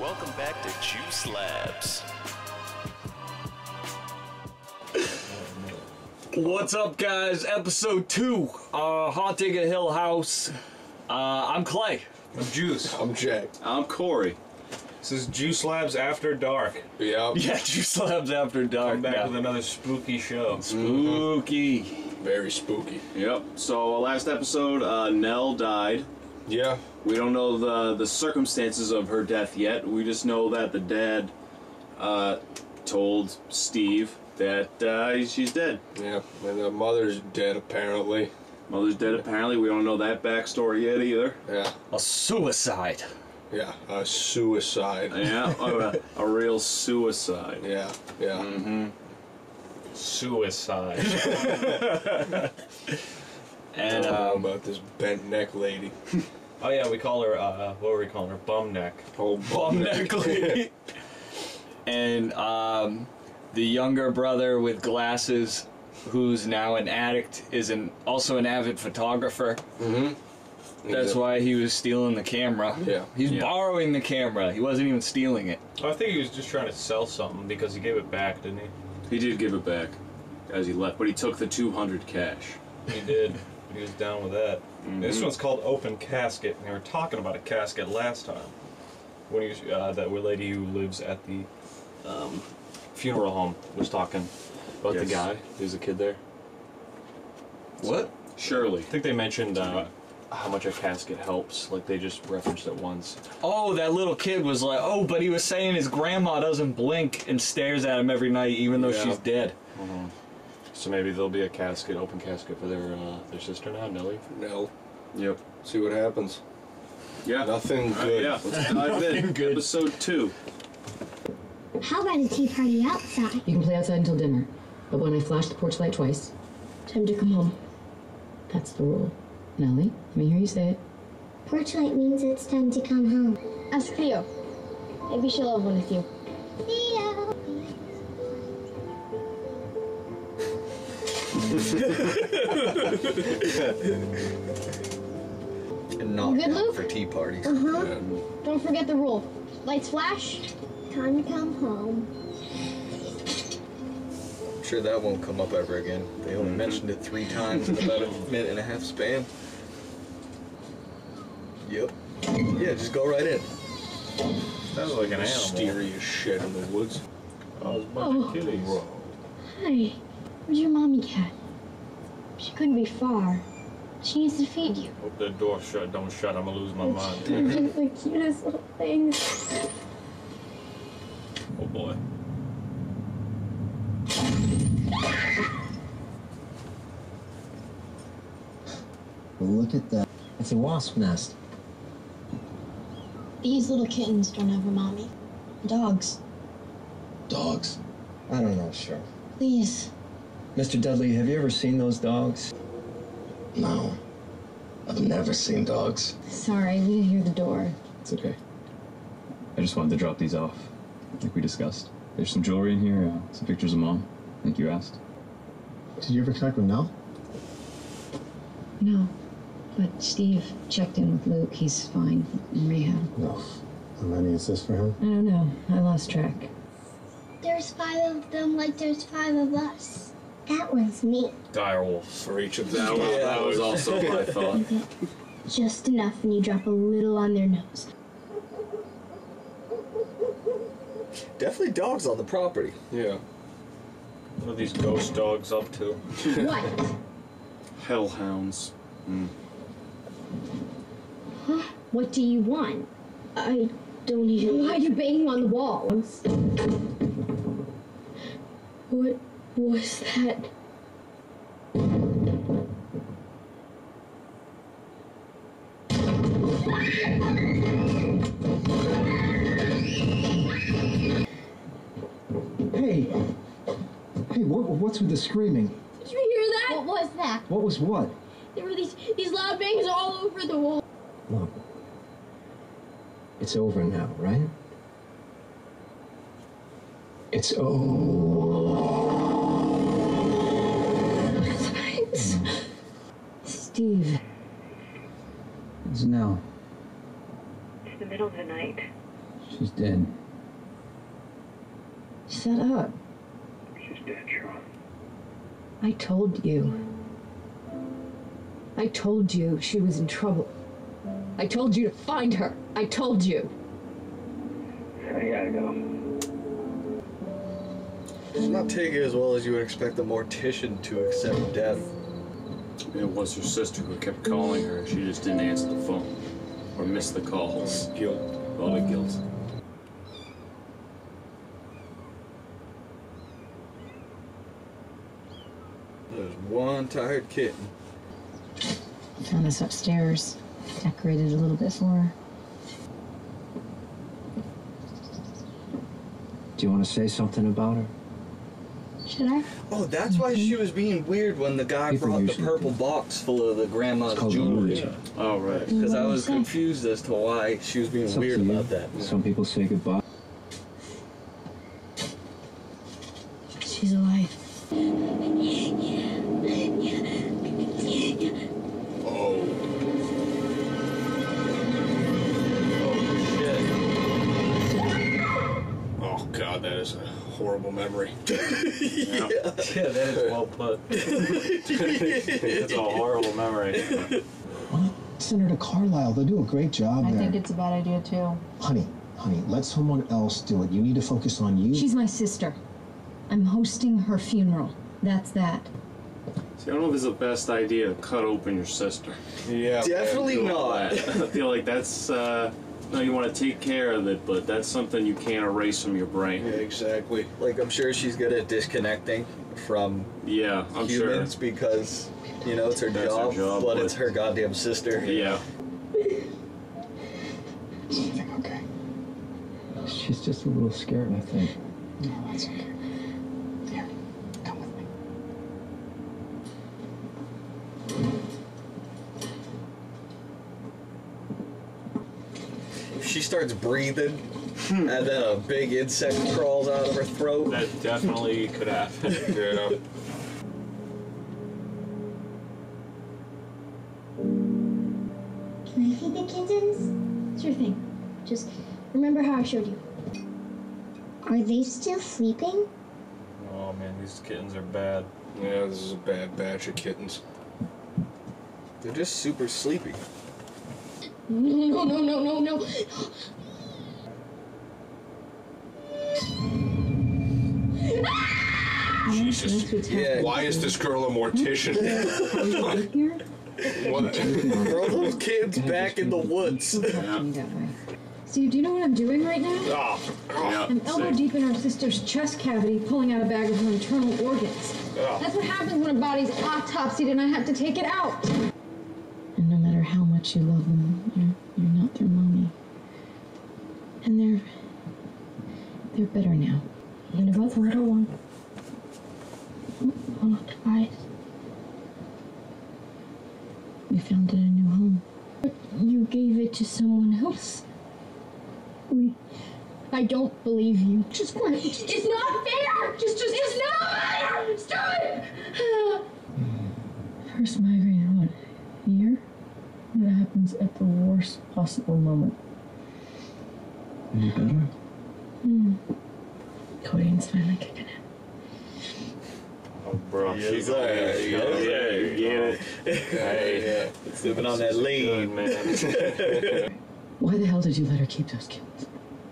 welcome back to JuiceLabs. What's up, guys? Episode 2, Haunting a Hill House. I'm Clay. I'm Juice. I'm Jay. I'm Corey. This is JuiceLabs After Dark. Yep. Yeah, JuiceLabs After Dark. I'm back with another spooky show. Spooky. Very spooky. Yep. So last episode, Nell died. Yeah. We don't know the circumstances of her death yet. We just know that the dad told Steve that she's dead. Yeah. And the mother's dead, apparently. Mother's dead, apparently. We don't know that backstory yet either. Yeah. A suicide. Yeah. A suicide. Yeah, a real suicide. Yeah. Yeah. Mm-hmm. Suicide. And I don't know about this bent neck lady. Oh yeah, we call her, what were we calling her? Bum neck. Oh, bum neck lady. And the younger brother with glasses, who's now an addict, is also an avid photographer. Mm-hmm. That's why he was stealing the camera. Yeah. He's borrowing the camera. He wasn't even stealing it. I think he was just trying to sell something because he gave it back, didn't he? He did give it back as he left, but he took the 200 cash. He did. He was down with that. Mm-hmm. This one's called Open Casket. And they were talking about a casket last time. When he was, that lady who lives at the funeral home was talking about the guy. There's a kid there. What? Shirley. I think they mentioned how much a casket helps. Like they just referenced it once. Oh, that little kid was like, oh, but he was saying his grandma doesn't blink and stares at him every night even though she's dead. Mm-hmm. So maybe there'll be a casket, open casket for their sister now, Nellie. No. Yep. See what happens. Yeah. Nothing good. Yeah, let's dive in. Good. Episode 2. How about a tea party outside? You can play outside until dinner, but when I flash the porch light twice, Time to come home. that's the rule. Nellie, let me hear you say it. Porch light means it's time to come home. Ask Theo. Maybe she'll have one with you. Theo! And not Good, Luke? for tea parties. Uh-huh. Don't forget the rule. Lights flash. Time to come home. I'm sure that won't come up ever again. They only mentioned it 3 times in about a minute and a half span. Yep. Yeah, just go right in. Sounds like an animal. Mysterious shit in the woods. Oh, there's a bunch of kitties. Hi. Where's your mommy cat? She couldn't be far. She needs to feed you. Hope the door don't shut. I'm gonna lose my mind. They're just the cutest little things. Oh boy. Look at that. It's a wasp nest. These little kittens don't have a mommy. Dogs. Dogs? I don't know, sure. Please. Mr. Dudley, have you ever seen those dogs? No. I've never seen dogs. Sorry, we didn't hear the door. It's okay. I just wanted to drop these off, like we discussed. There's some jewelry in here, some pictures of Mom. I think you asked. Did you ever connect with Nell? No, but Steve checked in with Luke. He's fine in rehab. No. How many is this for him? I don't know. I lost track. There's 5 of them like there's 5 of us. That one's me. Direwolf. For each of them. That was also my thought. Just enough when you drop a little on their nose. Definitely dogs on the property. Yeah. What are these ghost dogs up to? What? Hellhounds. Huh? What do you want? I don't even... Why are you banging on the walls? What was that? Hey, what's with the screaming? Did you hear that? What was that? What was what? There were these loud bangs all over the wall. Look, it's over now, right? It's over. Thanks. Steve. It's Nell. It's the middle of the night. She's dead. Shut up. She's dead, Sean. I told you. I told you she was in trouble. I told you to find her. I told you. I gotta go. It's not taking as well as you would expect a mortician to accept death. It was her sister who kept calling her. She just didn't answer the phone or missed the calls. Guilt. A lot of guilt. There's one tired kitten. Found us upstairs. Decorated a little bit for her. Do you want to say something about her? Should I? Oh, that's why she was being weird when the guy People brought the usually purple do. box full of the grandma's It's called jewelry. religion. Oh, right. Because I What was did you say? confused as to why she was being It's up weird to you. about that. Some people say goodbye. She's alive. Oh god, that is a horrible memory. Yeah, that is well put. It's a horrible memory. Why not send her to Carlisle? They'll do a great job I there. think it's a bad idea too. Honey, let someone else do it. You need to focus on you. She's my sister. I'm hosting her funeral. That's that. See, I don't know if it's the best idea to cut open your sister. Yeah. Definitely not. I feel like that's, no, you want to take care of it, but that's something you can't erase from your brain. Yeah, exactly. Like, I'm sure she's good at disconnecting from Yeah, I'm humans sure. because, you know, it's her That's her job, job, but but- it's her goddamn sister. Yeah. Is everything okay? She's just a little scared, I think. No, that's okay. Here, come with me. If she starts breathing, and then a big insect crawls out of her throat. That definitely could happen. Yeah. Can I feed the kittens? Sure thing. Just remember how I showed you. Are they still sleeping? Oh man, these kittens are bad. Yeah, this is a bad batch of kittens. They're just super sleepy. No, no, no, no, no. Jesus. Yeah. Why is this girl a mortician? What? Throw those kids back in the woods. Steve, do you know what I'm doing right now? Oh, Yeah. I'm elbow deep in our sister's chest cavity, pulling out a bag of her internal organs. That's what happens when a body's autopsied and I have to take it out. And no matter how much you love them, you're not their mommy. And they're better now. And about the little one. Hold on, eyes. We found it a new home. You gave it to someone else. I don't believe you. Just quiet. It's not fair! Just, it's not fair! Stop it! First migraine in what, a year? And it happens at the worst possible moment. Any better? Codaine's finally kicking in. Oh, bro. Yes, She's sir. yeah, you get it. Hey, Living on that lean. good, man. Why the hell did you let her keep those kittens?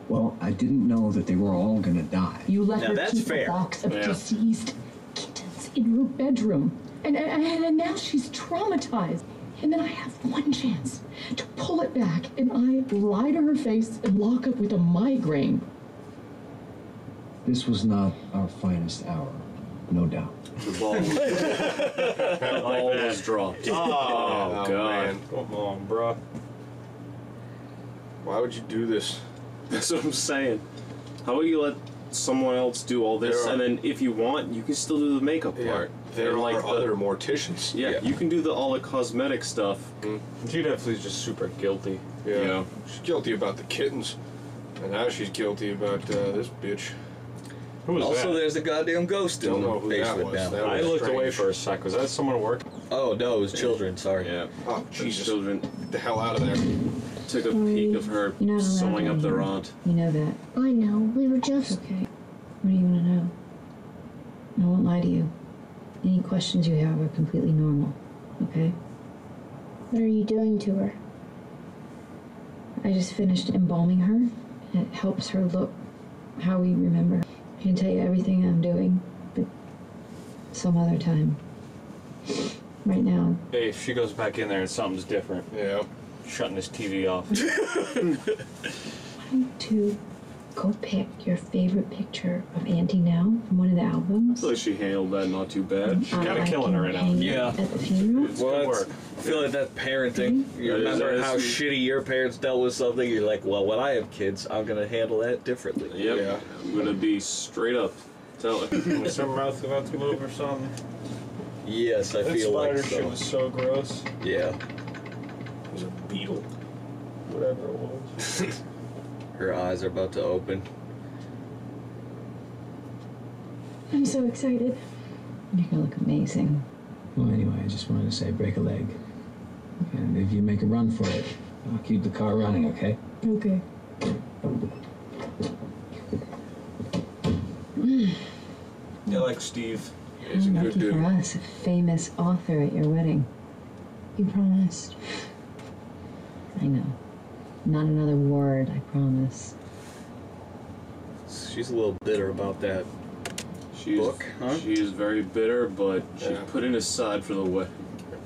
Well, I didn't know that they were all gonna die. You let Now her that's keep fair. a box of Yeah. deceased kittens in her bedroom. And now she's traumatized. And then I have one chance to pull it back, and I lie to her face and lock up with a migraine. This was not our finest hour, no doubt. The ball, the ball was dropped. Oh, God. man. Come on, bro. Why would you do this? That's what I'm saying. How will you let someone else do all this, There are- and then if you want, you can still do the makeup Yeah, part. there And, are like, the- other morticians. Yeah, you can do all the cosmetic stuff. She definitely is just super guilty. Yeah. Yeah. She's guilty about the kittens. And now she's guilty about this bitch. Who was Also, that? there's a goddamn ghost in Don't know the who that basement was. now. That I was looked away strange. for a sec. Was that someone working? Oh, no, it was children, sorry. Yeah. Oh, Jesus. Children. Get the hell out of there. took a peek of her You're not allowed sewing up down their here. aunt. You know that. I know. We were just. Okay. What do you want to know? I won't lie to you. Any questions you have are completely normal. Okay? What are you doing to her? I just finished embalming her. It helps her look how we remember. I can tell you everything I'm doing, but some other time. Right now. Hey, if she goes back in there and something's different. Yeah. Shutting this TV off. Why don't you go pick your favorite picture of Auntie now from one of the albums? I feel like she handled that not too bad. She's kind of killing her right now. Yeah. At the funeral? It's good work. I feel like that's parenting. You That is- remember that is- how shitty your parents dealt with something? You're like, well, when I have kids, I'm gonna handle that differently. Yep. Yeah. I'm gonna be straight up. Tell her. Was her mouth about to move or something? Yes, I That feel spider like shit so. was so gross. Yeah. It was a beetle. Whatever it was. Her eyes are about to open. I'm so excited. You're gonna look amazing. Well, anyway, I just wanted to say break a leg. And if you make a run for it, I'll keep the car running, okay? Okay. Yeah, like Steve. He's a good Lucky dude. for us, a famous author at your wedding. You promised. I know. Not another word, I promise. She's a little bitter about that. She's, Book, huh? She is very bitter, but she's Yeah. putting aside for the wedding.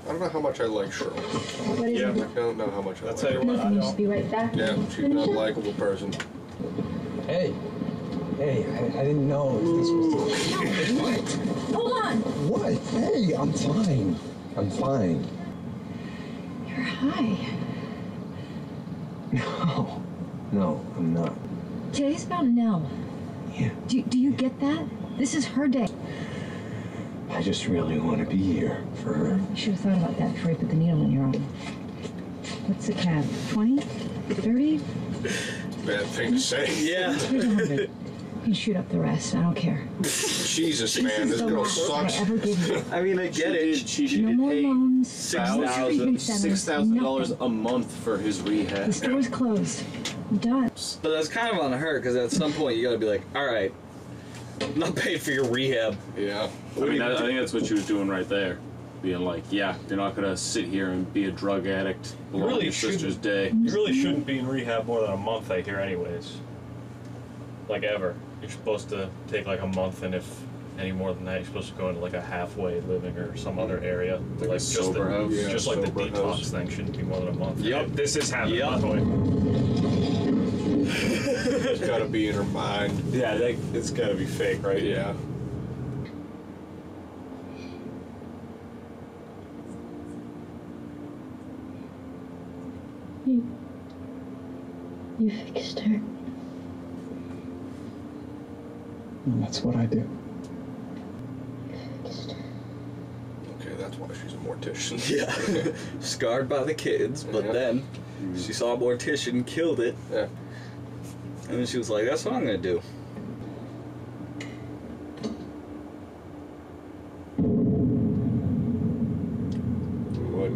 I don't know how much I like Shirley. What is Yeah. it? I don't know how much I I'll like tell you her. what, I Nothing, you should don't. be right back. Yeah, she's not a likable person. Hey. Hey, I didn't know if this was... What? Hold on! What? Hey, I'm fine. I'm fine. You're high. No. No, I'm not. Today's about Nell. Yeah. Do you get that? This is her day. I just really want to be here for her. You should have thought about that before you put the needle in your arm. What's the cab? 20? 30? Bad thing to say. Yeah. Here's 100. You can shoot up the rest. I don't care. Jesus, man, this the girl last I sucks. ever give you. I mean, I get it. She No did more pay loans. no treatment centers, $6,000 nothing. a month for his rehab. The store's closed. I'm done. But that's kind of on her, because at some point you gotta be like, alright, I'm not paying for your rehab. Yeah. I mean, I think that's what she was doing right there. Being like, yeah, you're not gonna sit here and be a drug addict along really your sister's shouldn't. day. You really shouldn't be in rehab more than a month, I hear, anyways. Like, ever. You're supposed to take like a month, and if any more than that, you're supposed to go into like a halfway living or some other area. Like a just sober the, house? Yeah, just like the sober detox house. thing shouldn't be more than a month. Yep. This is happening, Yep. by the way. It's gotta be in her mind. Yeah, it's gotta be fake, right? Yeah. You fixed her. And that's what I do. Fixed her. Okay, that's why she's a mortician. Yeah. Scarred by the kids, but Yeah. then she saw a mortician, killed it, Yeah. and then she was like, that's what I'm gonna do. What?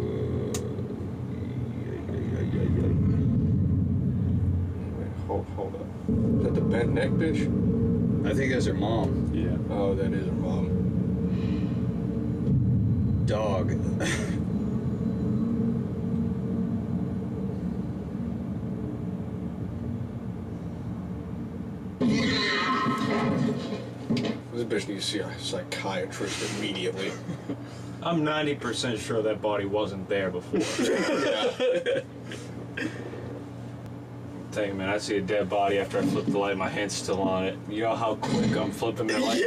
Wait, hold up. Is that the bent neck bitch? I think that's her mom. Yeah. Oh, that is her mom. Dog. This bitch needs to see a psychiatrist immediately. I'm 90% sure that body wasn't there before. Yeah. Tell you, man, I see a dead body after I flip the light, my hand's still on it. You know how quick I'm flipping the light?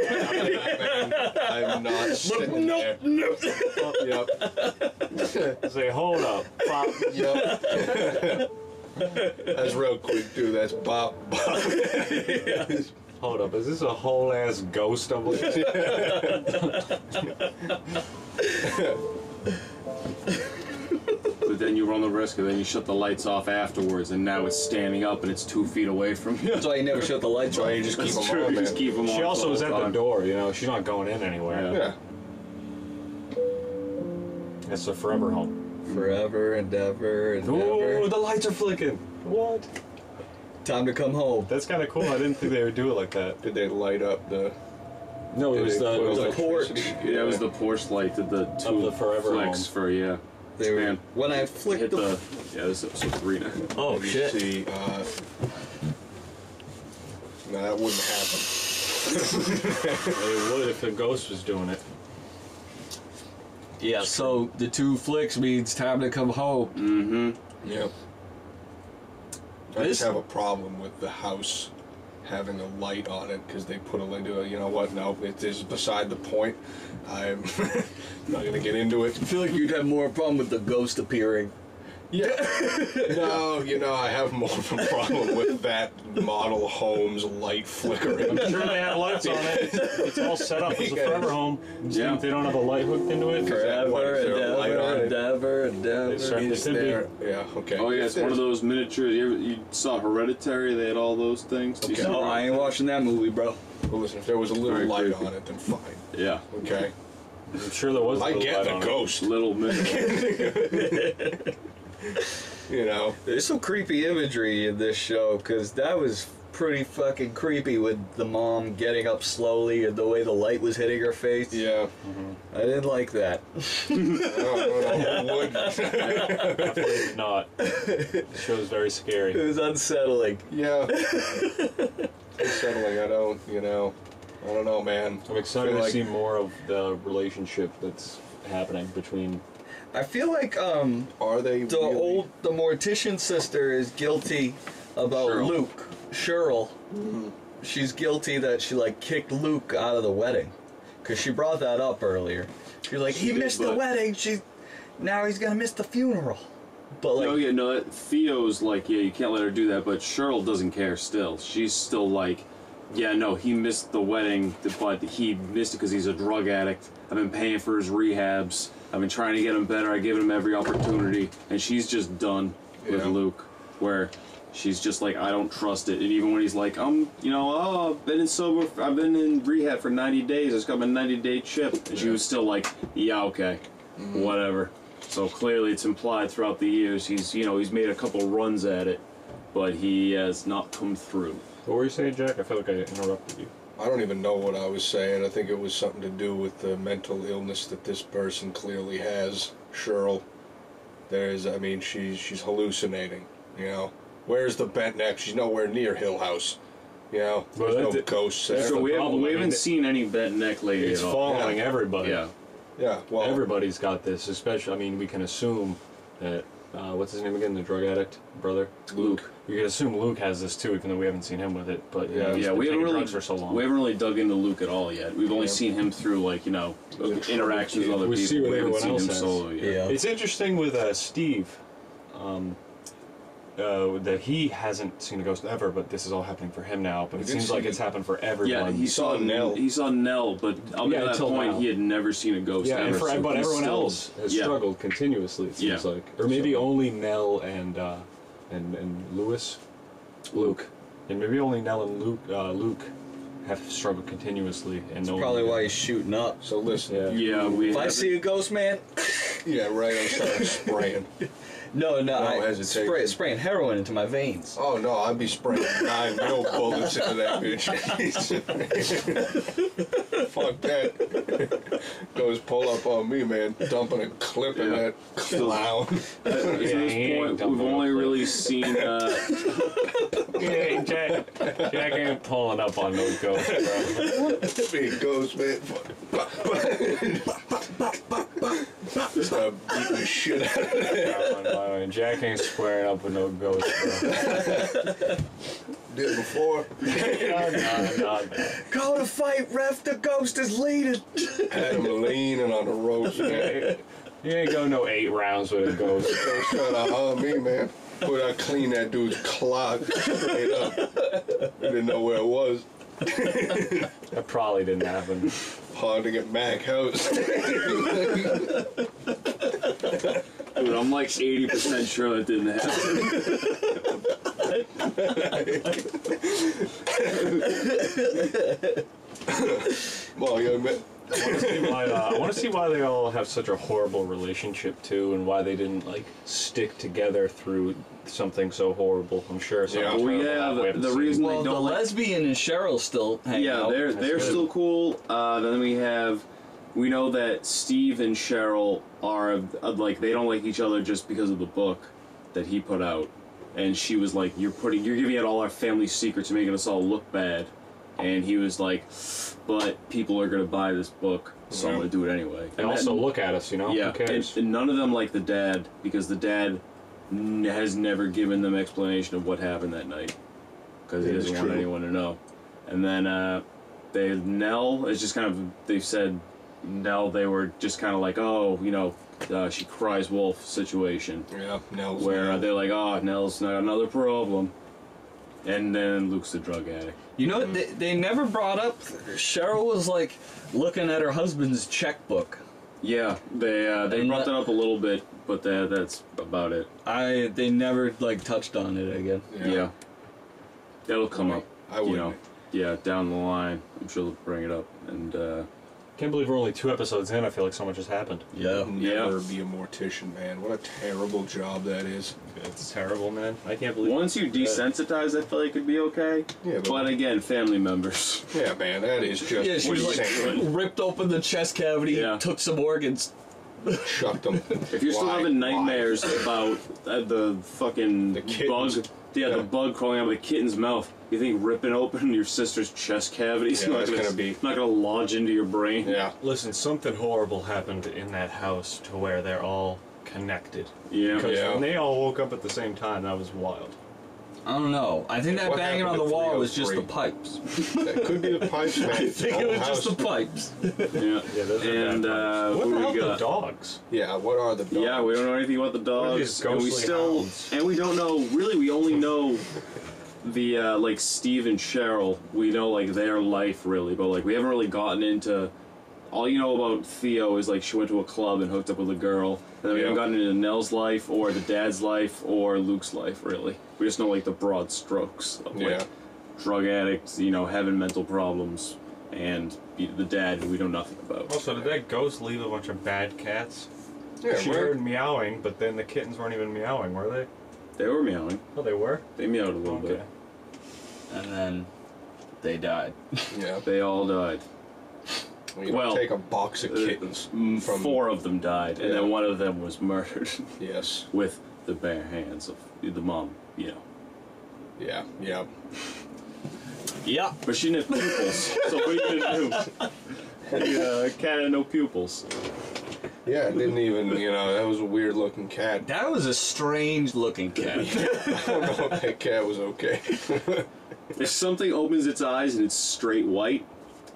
I'm not sitting there. Nope. Oh, yep. Say, hold up. Pop. Yep. That's real quick, too. That's bop, bop. Hold up, is this a whole ass ghost I'm looking at? But then you run the risk, and then you shut the lights off afterwards, and now it's standing up and it's 2 feet away from you. That's why you never shut the lights on. You just keep That's them true. on. You just keep them on. She also the was whole at the time. door, you know, she's not going in anywhere. Yeah. Yeah. It's a forever home. Forever and ever and ever. Ooh, the lights are flicking. What? Time to come home. That's kind of cool. I didn't think they would do it like that. Did they light up the? No, it was the porch. Yeah, it was the porch light that the two the forever flicks home. for They were, Man, when I flicked hit the. yeah, this is episode 3 now. Oh Let me shit! See, no, that wouldn't happen. It would if the ghost was doing it. Yeah. So the 2 flicks means time to come home. Mm-hmm. Yep. I just have a problem with the house having a light on it because they put a light into it. You know what? No, it is beside the point. I'm not going to get into it. I feel like you'd have more problem with the ghost appearing. Yeah. No, you know, I have more of a problem with that model home's light flickering. I'm sure they have lights on it. It's all set up as a forever home. Yeah. They don't have a light hooked into it. Forever Is there a light on it? and ever and ever. They certainly Is could there? be. Yeah. Okay. Oh yeah, it's one of those miniatures. You saw Hereditary? They had all those things. Okay. No, I ain't watching that movie, bro. Well, listen, if there was a little Very light creepy. on it, then fine. Yeah, Okay. I'm sure there was a I little get light the on it. ghost. little miniature. You know. There's some creepy imagery in this show because that was pretty fucking creepy with the mom getting up slowly and the way the light was hitting her face. Yeah. I didn't like that. No, wouldn't. Definitely not. The show's very It scary. was unsettling. Yeah. Unsettling. I don't know, man. I'm excited Feel to like- see more of the relationship that's happening between. I feel like Are they the mortician sister is guilty about Cheryl. Luke. Cheryl. She's guilty that she like kicked Luke out of the wedding because she brought that up earlier. She's like, he did, missed the but- wedding. Now he's gonna miss the funeral. But like, No, yeah, no. Theo's like, yeah, you can't let her do that. But Cheryl doesn't care. Still, she's still like, yeah, no, he missed the wedding, but he missed it because he's a drug addict. I've been paying for his rehabs. I've been trying to get him better. I've given him every opportunity, and she's just done with Yeah. Luke, where she's just like, I don't trust it. And even when he's like, I've been in rehab for 90 days. I just got my 90-day chip, and she was still like, yeah, okay, whatever. So clearly, it's implied throughout the years he's made a couple runs at it, but he has not come through. What were you saying, Jack? I feel like I interrupted you. I don't even know what I was saying. I think it was something to do with the mental illness that this person clearly has. Cheryl. She's hallucinating, you know. Where's the bent neck? She's nowhere near Hill House. You know, there's Well, no ghosts there. So we problem. I haven't mean, seen any bent neck lady It's at all. following everybody. Yeah. Yeah, well, Everybody's got this, especially, we can assume that, what's his name again, the drug addict brother? Luke. You can assume Luke has this too, even though we haven't seen him with it, but he's Yeah, been we taking haven't drugs for so long. dug into Luke at all yet. We've only seen him through interactions with other We people. see what We haven't everyone seen else him has. solo yet. yeah. It's interesting with Steve, that he hasn't seen a ghost ever, but this is all happening for him now. But He it did seems see like the- it's happened for Yeah, everyone. he saw Nell. He saw Nell, but up Yeah, to that until point, now. he had never seen a ghost Yeah, ever. and so but he's everyone still- else has yeah. struggled continuously. It seems Yeah. like, or maybe only Nell and Lewis, Luke. and maybe only Nell and Luke have struggled continuously, and no Probably one. why he's shooting up. so listen. Yeah. Yeah, we. If I see a ghost, man, Yeah, right, I'm starting spraying. no, No I hesitation. spraying heroin into my veins. Oh, no, I'd be spraying 9 mil bullets into that bitch. Fuck that. Goes pull up on me, man. Dumping a clip in Yeah. that clown. At this he ain't point, dumping we've no only clip. really seen. Yeah, Jack ain't pulling up on no ghost, bro. Big ghost, man. Start beating the shit out of it. Jack ain't squaring up with no ghost, bro. Did before. No. Go to fight, ref. The ghost is leading. Had him leaning on the ropes, man. You ain't go no 8 rounds with a ghost. Ghost trying to harm me, man. But I cleaned that dude's clock straight up. Didn't know where it was. That probably didn't happen. Hard to get back house. Dude, I'm like 80% sure that didn't happen. Well, yeah, man. I want to see why they all have such a horrible relationship too, and why they didn't like stick together through something so horrible. I'm sure. Yeah. Well, yeah. The reason Well, they don't the lesbian and Cheryl still hang out. they're still cool. Then we know that Steve and Cheryl are like they don't like each other just because of the book that he put out, and she was like, you're giving out all our family secrets and making us all look bad, and he was like, but people are gonna buy this book, so I'm gonna do it anyway. And also look at us, you know. Yeah, Who cares? and none of them like the dad because the dad has never given them explanation of what happened that night because he doesn't want anyone to know. And then Nell is just kind of, they've said Nell, they were just kind of like, oh, you know, she cries wolf situation. Yeah, Nell's where they're like, oh, Nell's not another problem. And then Luke's the drug addict. You know, they never brought up, Cheryl was like looking at her husband's checkbook. Yeah, they brought that up a little bit, but that's about it. They never like touched on it again. Yeah. That'll come up. I would. You know, yeah, down the line. I'm sure they'll bring it up. And Can't believe we're only 2 episodes in. I feel like so much has happened. Yeah. Never be a mortician, man. What a terrible job that is. It's terrible, man. I can't believe. Once you desensitize, I feel like it'd be okay. Yeah, but again, family members. Yeah, man, that is just. Yeah, she was like ripped open the chest cavity, took some organs, chucked them. If you're still having nightmares about the fucking bug, the bug crawling out of the kitten's mouth, you think ripping open your sister's chest cavity is not gonna lodge into your brain? Yeah. Listen, something horrible happened in that house to where they're all connected. Yeah. Because when they all woke up at the same time, that was wild. I don't know. I think that banging on the wall was just the pipes. That could be the pipes, man. I think it was just the pipes. Yeah. Those are And what who the we hell are got? the dogs? Yeah, what are the dogs? Yeah, we don't know anything about the dogs, and we don't know. Really, we only know the like Steve and Cheryl. We know like their life really, but like we haven't really gotten into. All you know about Theo is like she went to a club and hooked up with a girl, and then we haven't gotten into Nell's life or the dad's life or Luke's life really. We just know like the broad strokes of like drug addicts, you know, having mental problems, and the dad who we know nothing about. Also, did that ghost leave a bunch of bad cats? Yeah, she heard meowing, but then the kittens weren't even meowing, were they? They were meowing. Oh, they were? They meowed a little bit. And then they died. Yeah. They all died. Well, take a box of kittens. From 4 of them died, and then one of them was murdered. Yes. With the bare hands of the mom, you know. Yeah, yeah. Yeah. But she didn't have pupils, so what are you gonna do? The cat had no pupils. Yeah, it didn't even, you know, that was a weird looking cat. That was a strange looking cat. I don't know if that cat was okay. If something opens its eyes and it's straight white,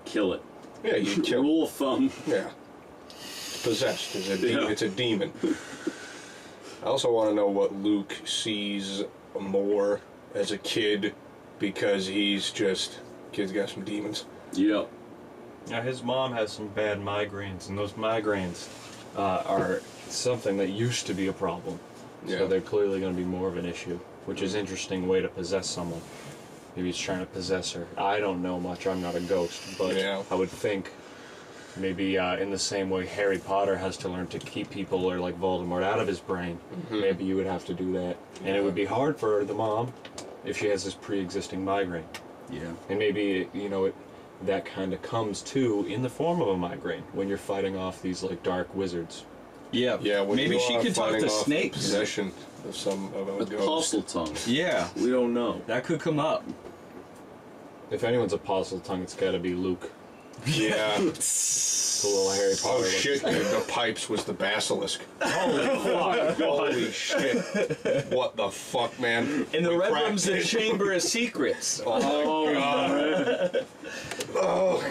kill it. Yeah, you kill it. Rule of thumb. Yeah. Possessed. It's a demon. I also want to know what Luke sees more as a kid, because kid's got some demons. Yep. Now his mom has some bad migraines, and those migraines are something that used to be a problem. So they're clearly going to be more of an issue, which is an interesting way to possess someone. Maybe he's trying to possess her. I don't know much. I'm not a ghost, but I would think maybe in the same way Harry Potter has to learn to keep people or like Voldemort out of his brain. Maybe you would have to do that, and it would be hard for the mom if she has this pre-existing migraine. Yeah. And maybe that kind of comes too in the form of a migraine when you're fighting off these like dark wizards. Yeah. Yeah. Maybe she could talk to snakes. Possession of some of a ghost. Apostle tongue. Yeah. We don't know. That could come up. If anyone's apostle tongue, it's got to be Luke. Yeah. The little Harry Potter. Oh shit, dude, the pipes was the basilisk. Holy fuck. Holy shit. What the fuck, man? In the Red Room's the Chamber of Secrets. Oh, God. Oh,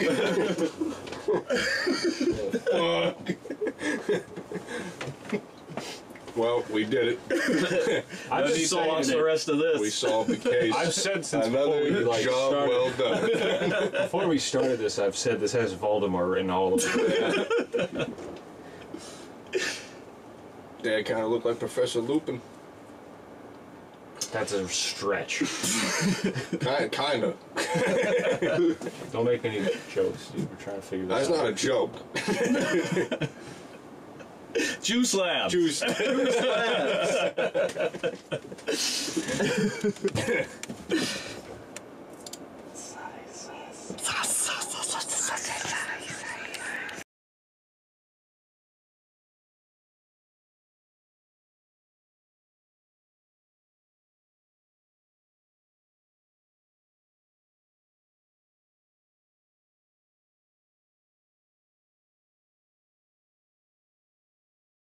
well, we did it. I just saw watch the rest of this. We solved the case. I've said since another before we job started. well done. Before we started this, I've said this has Voldemort in all of it. Dad kind of looked like Professor Lupin. That's a stretch. Kind of. Don't make any jokes, dude. We're trying to figure this out. That's not a joke. JuiceLabs. JuiceLabs.